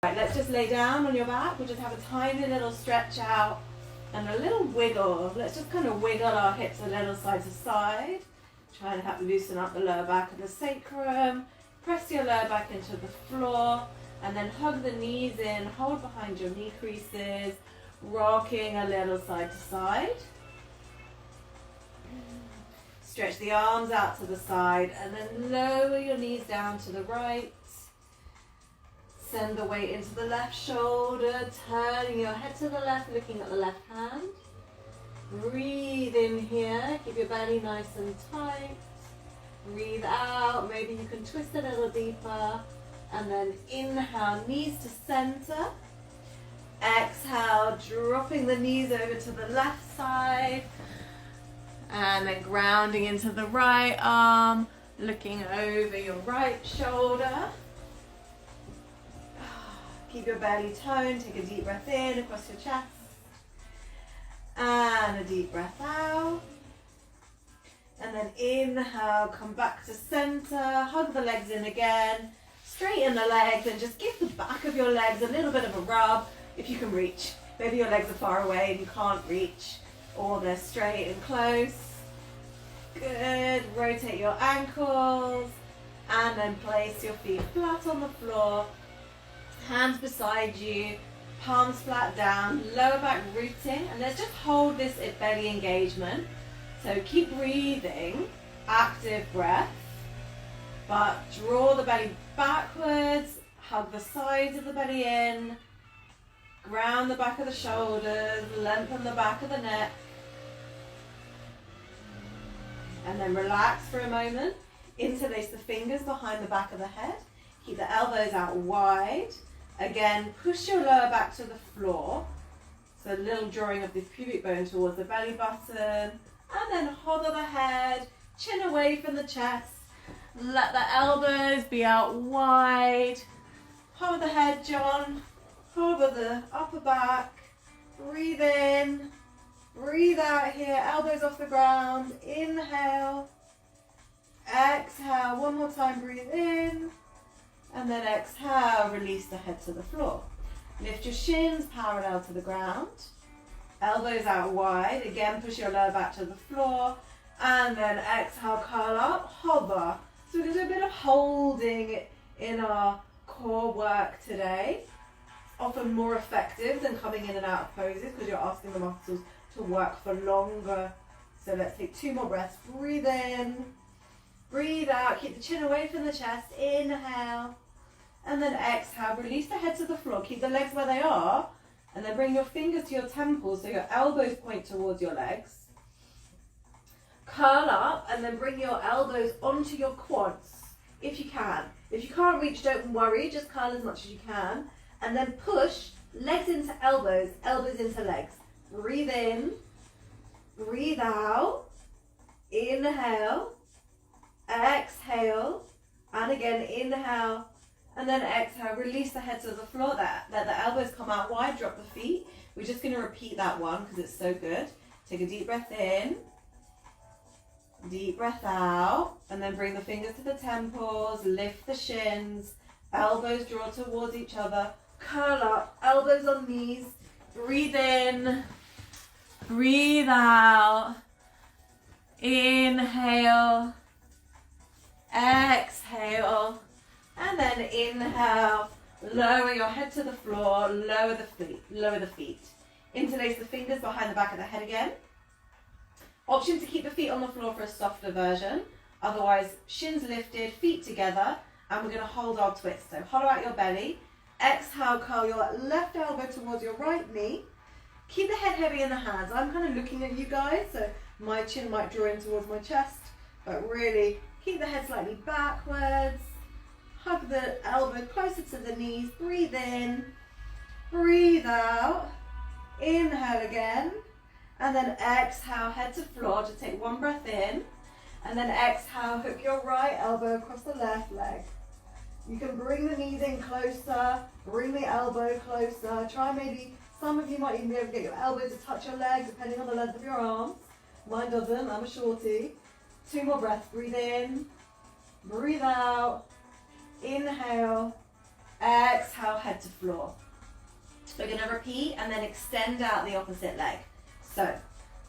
Right, let's just lay down on your back. We'll just have a tiny little stretch out and a little wiggle. Let's just kind of wiggle our hips a little side to side. Try and help loosen up the lower back of the sacrum. Press your lower back into the floor and then hug the knees in, hold behind your knee creases, rocking a little side to side. Stretch the arms out to the side and then lower your knees down to the right. Send the weight into the left shoulder, turning your head to the left, looking at the left hand. Breathe in here, keep your belly nice and tight. Breathe out, maybe you can twist a little deeper. And then inhale, knees to center. Exhale, dropping the knees over to the left side. And then grounding into the right arm, looking over your right shoulder. Keep your belly toned, take a deep breath in across your chest. And a deep breath out. And then inhale, come back to center, hug the legs in again. Straighten the legs and just give the back of your legs a little bit of a rub if you can reach. Maybe your legs are far away and you can't reach, or they're straight and close. Good. Rotate your ankles and then place your feet flat on the floor. Hands beside you, palms flat down, lower back rooting, and let's just hold this belly engagement. So keep breathing, active breath, but draw the belly backwards, hug the sides of the belly in, ground the back of the shoulders, lengthen the back of the neck, and then relax for a moment. Interlace the fingers behind the back of the head, keep the elbows out wide. Again, push your lower back to the floor. So a little drawing of the pubic bone towards the belly button. And then hover the head, chin away from the chest. Let the elbows be out wide. Hover the head, John. Hover the upper back. Breathe in. Breathe out here. Elbows off the ground. Inhale. Exhale. One more time. Breathe in. And then exhale, release the head to the floor. Lift your shins parallel to the ground. Elbows out wide. Again, push your lower back to the floor. And then exhale, curl up, hover. So we're going to do a bit of holding in our core work today. It's often more effective than coming in and out of poses because you're asking the muscles to work for longer. So let's take 2 more breaths. Breathe in. Breathe out, keep the chin away from the chest, inhale, and then exhale, release the head to the floor, keep the legs where they are, and then bring your fingers to your temples so your elbows point towards your legs. Curl up, and then bring your elbows onto your quads, if you can. If you can't reach, don't worry, just curl as much as you can, and then push legs into elbows, elbows into legs. Breathe in, breathe out, inhale, exhale, and again inhale, and then exhale, release the head to the floor, let the elbows come out wide, drop the feet. We're just going to repeat that one because it's so good. Take a deep breath in, deep breath out, and then bring the fingers to the temples, lift the shins, elbows draw towards each other, curl up, elbows on knees, breathe in, breathe out, inhale, exhale, and then inhale, lower your head to the floor, lower the feet. Interlace the fingers behind the back of the head again. Option to keep the feet on the floor for a softer version. Otherwise, shins lifted, feet together, and we're going to hold our twist. So hollow out your belly. Exhale, curl your left elbow towards your right knee. Keep the head heavy in the hands. I'm kind of looking at you guys, so my chin might draw in towards my chest, but really keep the head slightly backwards. Hug the elbow closer to the knees. Breathe in. Breathe out. Inhale again. And then exhale, head to floor. Just take 1 breath in. And then exhale, hook your right elbow across the left leg. You can bring the knees in closer. Bring the elbow closer. Try maybe, some of you might even be able to get your elbow to touch your leg depending on the length of your arms. Mine doesn't, I'm a shorty. 2 more breaths. Breathe in. Breathe out. Inhale, Exhale, head to floor. We're going to repeat and then extend out the opposite leg. So,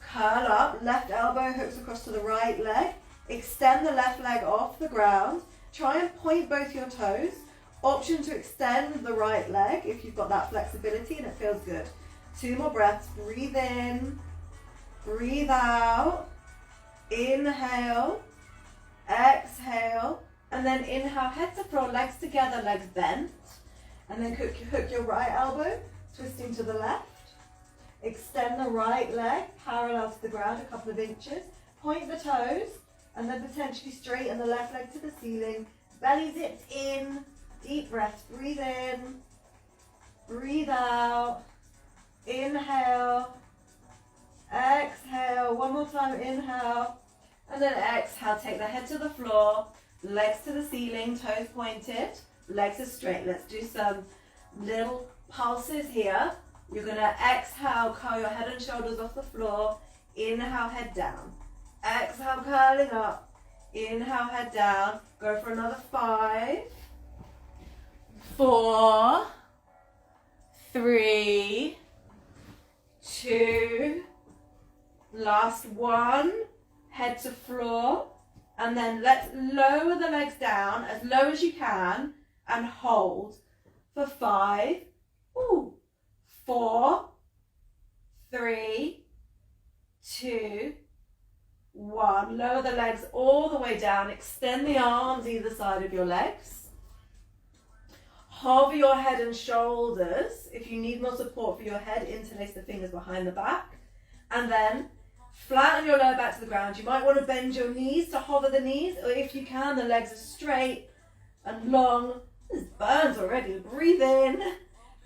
curl up, left elbow hooks across to the right leg. Extend the left leg off the ground. Try and point both your toes. Option to extend the right leg if you've got that flexibility and it feels good. 2 more breaths. Breathe in. Breathe out. Inhale. Exhale. And then inhale, head to floor, legs together, legs bent. And then hook your right elbow, twisting to the left. Extend the right leg, parallel to the ground, a couple of inches. Point the toes, and then potentially straighten the left leg to the ceiling. Belly zipped in. Deep breaths. Breathe in. Breathe out. Inhale. Exhale. One more time. Inhale. And then exhale. Take the head to the floor. Legs to the ceiling. Toes pointed. Legs are straight. Let's do some little pulses here. You're going to exhale, curl your head and shoulders off the floor. Inhale, head down. Exhale, curling up. Inhale, head down. Go for another 5, 4, 3, 2. Last one. Head to floor. And then let's lower the legs down as low as you can and hold for 5, 4, 3, 2, 1. Lower the legs all the way down. Extend the arms either side of your legs. Hover your head and shoulders. If you need more support for your head, interlace the fingers behind the back. And then flatten your lower back to the ground. You might want to bend your knees to hover the knees, or if you can, the legs are straight and long. There's burns already. Breathe in,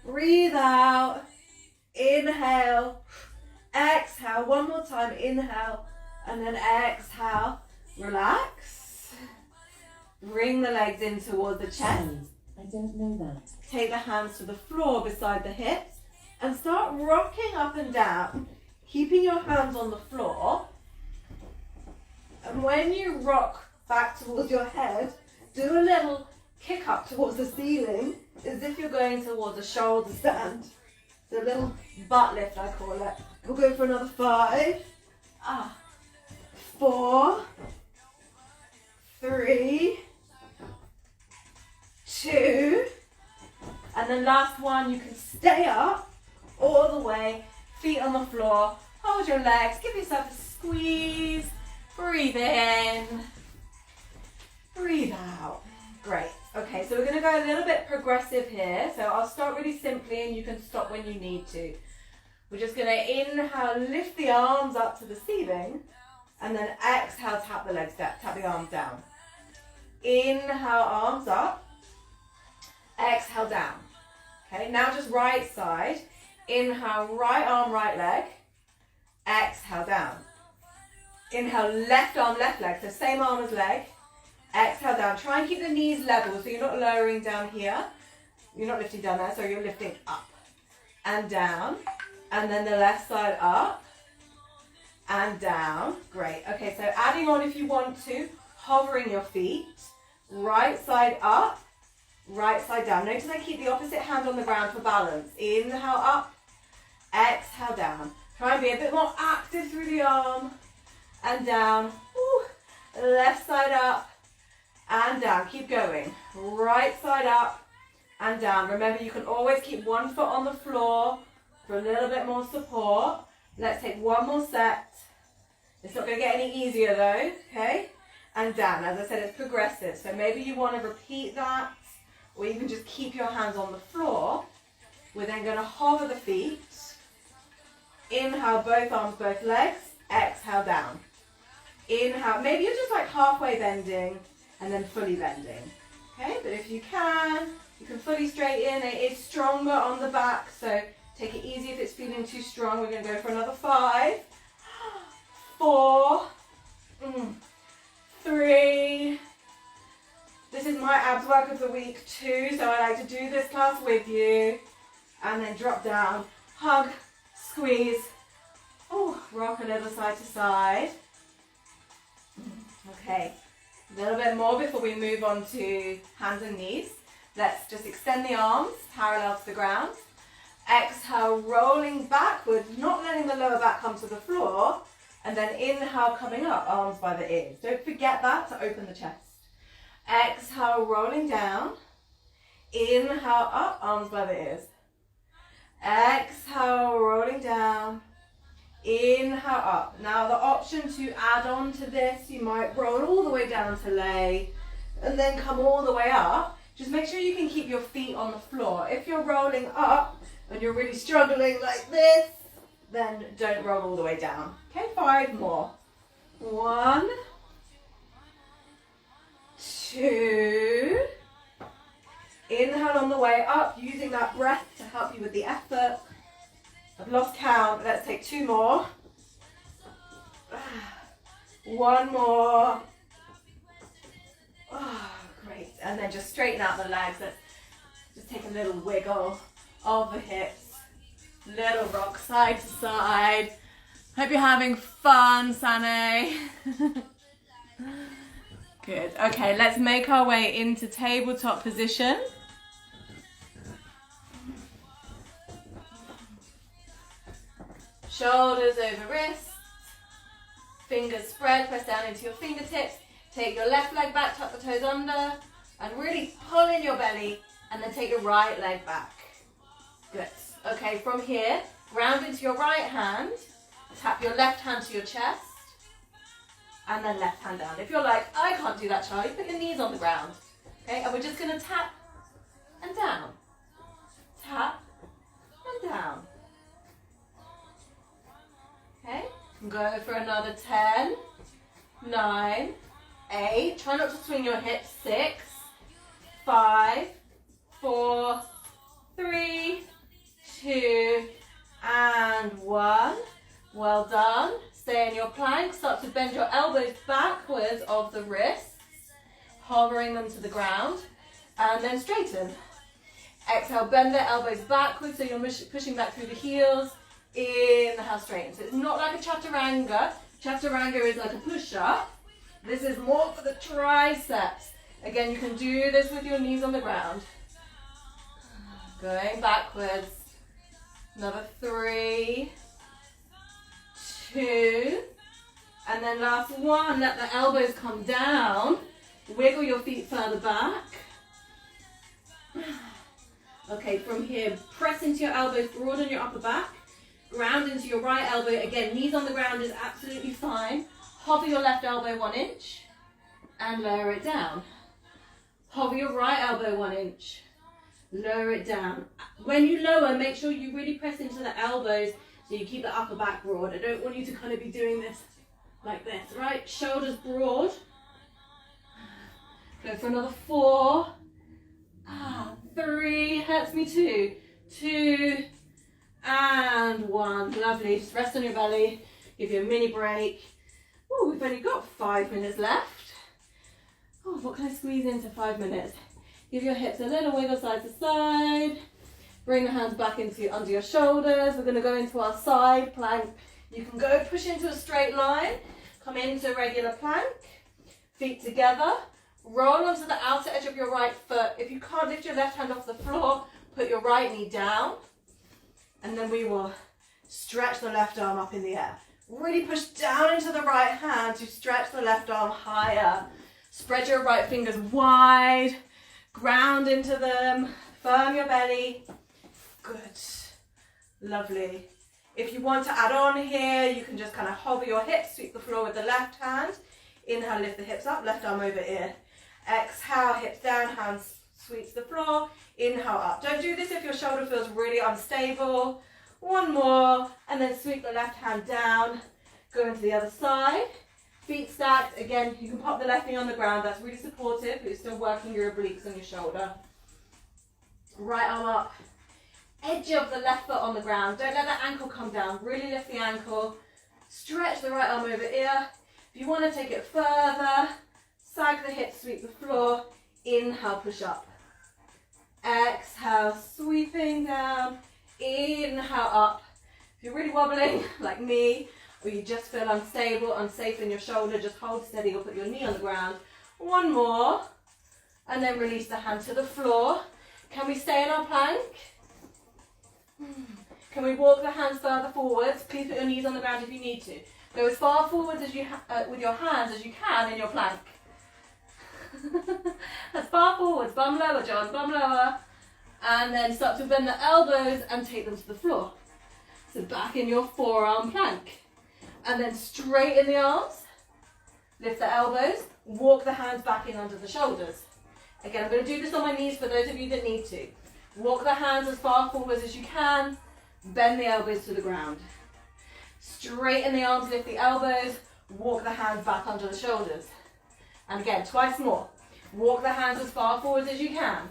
breathe out, inhale, exhale. One more time, inhale, and then exhale. Relax. Bring the legs in towards the chest. I don't know that. Take the hands to the floor beside the hips and start rocking up and down. Keeping your hands on the floor. And when you rock back towards your head, do a little kick up towards the ceiling as if you're going towards a shoulder stand. So a little butt lift, I call it. We'll go for another 5, 4, 3, 2, and then last one, you can stay up all the way. Feet on the floor, hold your legs, give yourself a squeeze, breathe in, breathe out. Great. Okay, so we're going to go a little bit progressive here. So I'll start really simply and you can stop when you need to. We're just going to inhale, lift the arms up to the ceiling, and then exhale, tap the legs down, tap the arms down. Inhale, arms up, exhale, down. Okay, now just right side. Inhale, right arm, right leg. Exhale, down. Inhale, left arm, left leg. So same arm as leg. Exhale, down. Try and keep the knees level so you're not lowering down here. You're not lifting down there, so you're lifting up and down. And then the left side up and down. Great. Okay, so adding on if you want to, hovering your feet. Right side up, right side down. Notice I keep the opposite hand on the ground for balance. Inhale up, exhale down. Try and be a bit more active through the arm and down. Ooh. Left side up and down. Keep going. Right side up and down. Remember, you can always keep one foot on the floor for a little bit more support. Let's take one more set. It's not going to get any easier though, okay? And down. As I said, it's progressive. So maybe you want to repeat that, or you can just keep your hands on the floor. We're then going to hover the feet. Inhale, both arms, both legs. Exhale, down. Inhale. Maybe you're just like halfway bending and then fully bending. Okay, but if you can fully straighten. It is stronger on the back, so take it easy if it's feeling too strong. We're going to go for another 5, 4, 3. This is my abs work of the week too, so I like to do this class with you. And then drop down, hug, squeeze. Oh, rock a little side to side. Okay, a little bit more before we move on to hands and knees. Let's just extend the arms parallel to the ground. Exhale, rolling backwards, not letting the lower back come to the floor. And then inhale, coming up, arms by the ears. Don't forget that to open the chest. Exhale, rolling down. Inhale, up, arms by the ears. Exhale, rolling down. Inhale, up. Now the option to add on to this, you might roll all the way down to lay and then come all the way up. Just make sure you can keep your feet on the floor. If you're rolling up and you're really struggling like this, then don't roll all the way down. Okay, 5 more. 1, 2. Inhale on the way up, using that breath to help you with the effort. I've lost count. Let's take 2 more. 1 more. Oh, great. And then just straighten out the legs. Let's just take a little wiggle of the hips. Little rock side to side. Hope you're having fun, Sane. Good. Okay, let's make our way into tabletop position. Shoulders over wrists. Fingers spread, press down into your fingertips. Take your left leg back, tuck the toes under, and really pull in your belly, and then take your right leg back. Good. Okay, from here, ground into your right hand, tap your left hand to your chest, and then left hand down. If you're like, I can't do that, Charlie, put your knees on the ground. Okay, and we're just gonna tap and down. Tap and down. Okay, go for another 10, 9, 8. Try not to swing your hips. 6, 5, 4, 3, 2, and 1. Well done. Stay in your plank. Start to bend your elbows backwards of the wrists, hovering them to the ground, and then straighten. Exhale, bend the elbows backwards so you're pushing back through the heels. Inhale, straighten. So it's not like a chaturanga. Chaturanga is like a push-up. This is more for the triceps. Again, you can do this with your knees on the ground. Going backwards. Another 3, 2, and then last 1. Let the elbows come down. Wiggle your feet further back. Okay, from here, press into your elbows, broaden your upper back. Ground into your right elbow. Again, knees on the ground is absolutely fine. Hover your left elbow 1 inch and lower it down. Hover your right elbow 1 inch. Lower it down. When you lower, make sure you really press into the elbows so you keep the upper back broad. I don't want you to kind of be doing this like this, right? Shoulders broad. Go for another 4. 3, hurts me 2. 2, and 1. Lovely. Just rest on your belly. Give you a mini break. Oh, we've only got 5 minutes left. Oh, what can I squeeze into 5 minutes? Give your hips a little wiggle side to side. Bring the hands back into under your shoulders. We're going to go into our side plank. You can go push into a straight line. Come into a regular plank. Feet together. Roll onto the outer edge of your right foot. If you can't lift your left hand off the floor, put your right knee down. And then we will stretch the left arm up in the air. Really push down into the right hand to stretch the left arm higher. Spread your right fingers wide. Ground into them. Firm your belly. Good. Lovely. If you want to add on here, you can just kind of hover your hips, sweep the floor with the left hand. Inhale, lift the hips up, left arm over ear. Exhale, hips down, hands sweeps the floor. Inhale up. Don't do this if your shoulder feels really unstable. 1 more, and then sweep the left hand down. Go into the other side. Feet stacked. Again, you can pop the left knee on the ground. That's really supportive, but you're still working your obliques on your shoulder. Right arm up. Edge of the left foot on the ground. Don't let that ankle come down. Really lift the ankle. Stretch the right arm over ear. If you want to take it further, sag the hips, sweep the floor. Inhale, push up. Exhale, sweeping down. Inhale, up. If you're really wobbling, like me, or you just feel unstable, unsafe in your shoulder, just hold steady or put your knee on the ground. 1 more. And then release the hand to the floor. Can we stay in our plank? Can we walk the hands further forwards? Please put your knees on the ground if you need to. Go as far forwards as you with your hands as you can in your plank. As far forwards, bum lower, John, bum lower. And then start to bend the elbows and take them to the floor. So back in your forearm plank. And then straighten the arms. Lift the elbows. Walk the hands back in under the shoulders. Again, I'm going to do this on my knees for those of you that need to. Walk the hands as far forwards as you can. Bend the elbows to the ground. Straighten the arms, lift the elbows. Walk the hands back under the shoulders. And again, twice more. Walk the hands as far forwards as you can.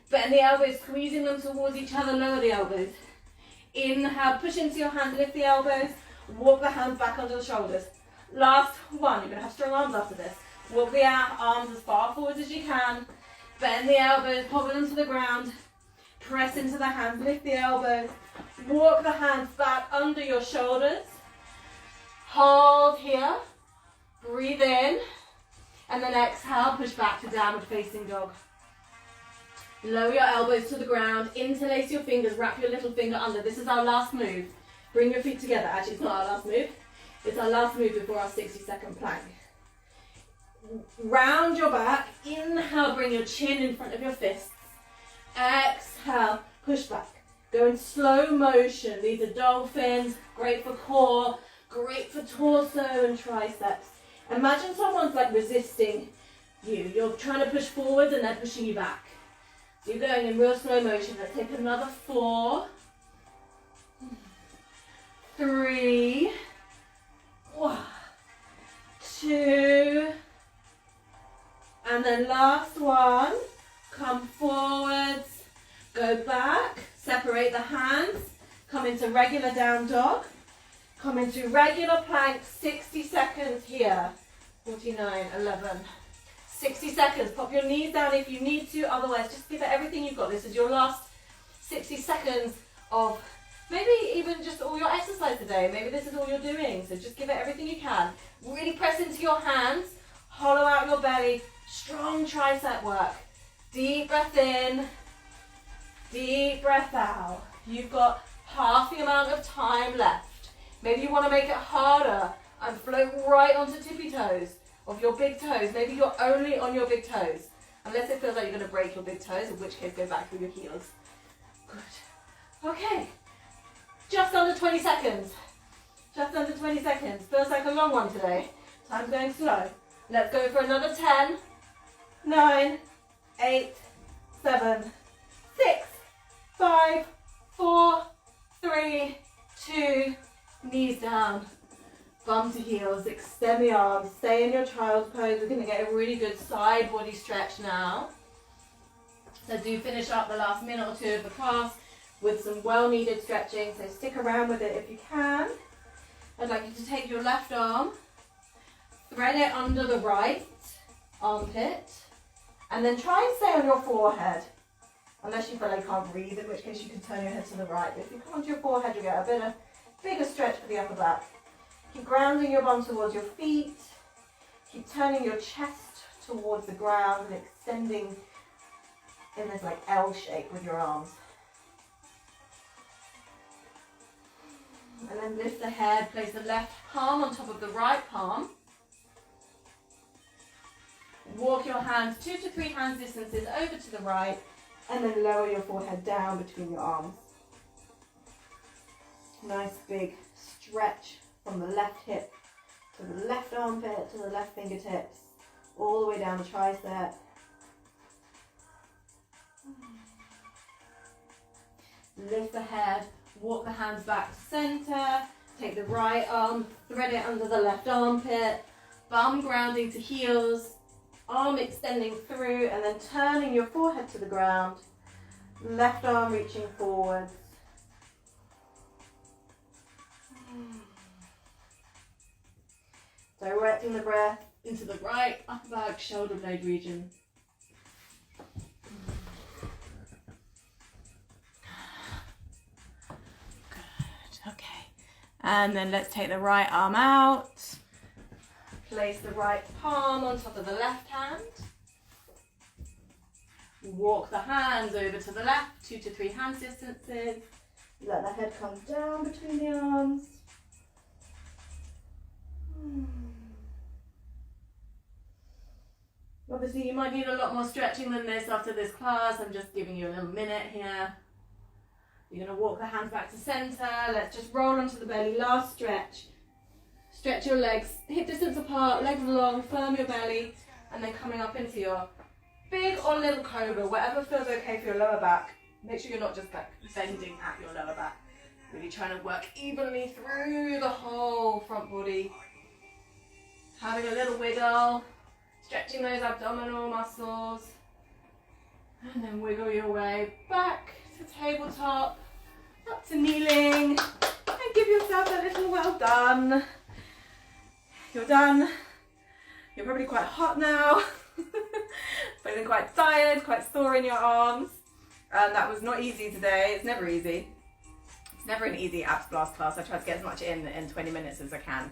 Bend the elbows, squeezing them towards each other, lower the elbows. Inhale, push into your hands, lift the elbows. Walk the hands back under the shoulders. Last one, you're going to have strong arms after this. Walk the arms as far forwards as you can. Bend the elbows, pop them to the ground. Press into the hands, lift the elbows. Walk the hands back under your shoulders. Hold here. Breathe in. And then exhale, push back to downward facing dog. Lower your elbows to the ground. Interlace your fingers, wrap your little finger under. This is our last move. Bring your feet together. Actually, it's not our last move. It's our last move before our 60-second plank. Round your back. Inhale, bring your chin in front of your fists. Exhale, push back. Go in slow motion. These are dolphins. Great for core. Great for torso and triceps. Imagine someone's like resisting you. You're trying to push forward and they're pushing you back. So you're going in real slow motion. Let's take another 4, 3, 2, and then last one. Come forwards, go back, separate the hands, come into regular down dog, come into regular plank, 60 seconds here. 49, 11. 60 seconds. Pop your knees down if you need to, otherwise just give it everything you've got. This is your last 60 seconds of maybe even just all your exercise today. Maybe this is all you're doing, so just give it everything you can. Really press into your hands, hollow out your belly, strong tricep work. Deep breath in, deep breath out. You've got half the amount of time left. Maybe you want to make it harder and float right onto tippy toes of your big toes. Maybe you're only on your big toes, unless it feels like you're going to break your big toes, in which case go back through your heels. Good. Okay. Just under 20 seconds. Just under 20 seconds. Feels like a long one today. Time's going slow. Let's go for another 10, 9, 8, 7, 6, 5, 4, 3, 2, knees down, bum to heels, extend the arms, stay in your child's pose. We're going to get a really good side body stretch now. So do finish up the last minute or two of the class with some well-needed stretching, so stick around with it if you can. I'd like you to take your left arm, thread it under the right armpit, and then try and stay on your forehead, unless you feel like you can't breathe, in which case you can turn your head to the right. But if you come to your forehead, you get a bit of bigger stretch for the upper back. Keep grounding your bum towards your feet. Keep turning your chest towards the ground and extending in this like L shape with your arms. And then lift the head, place the left palm on top of the right palm. Walk your hands 2 to 3 hand distances over to the right, and then lower your forehead down between your arms. Nice big stretch from the left hip to the left armpit to the left fingertips, all the way down the tricep. Lift the head, walk the hands back to center, take the right arm, thread it under the left armpit, bum grounding to heels, arm extending through, and then turning your forehead to the ground, left arm reaching forwards. Directing the breath into the right upper back shoulder blade region. Good, okay. And then let's take the right arm out. Place the right palm on top of the left hand. Walk the hands over to the left, 2 to 3 hand distances. Let the head come down between the arms. Obviously, you might need a lot more stretching than this after this class. I'm just giving you a little minute here. You're going to walk the hands back to center. Let's just roll onto the belly. Last stretch. Stretch your legs, hip distance apart, legs long, firm your belly, and then coming up into your big or little cobra, whatever feels okay for your lower back. Make sure you're not just like bending at your lower back. Really trying to work evenly through the whole front body. Having a little wiggle, stretching those abdominal muscles. And then wiggle your way back to tabletop, up to kneeling, and give yourself a little well done. You're done. You're probably quite hot now. Feeling quite tired, quite sore in your arms. And that was not easy today. It's never easy. It's never an easy abs blast class. I try to get as much in 20 minutes as I can.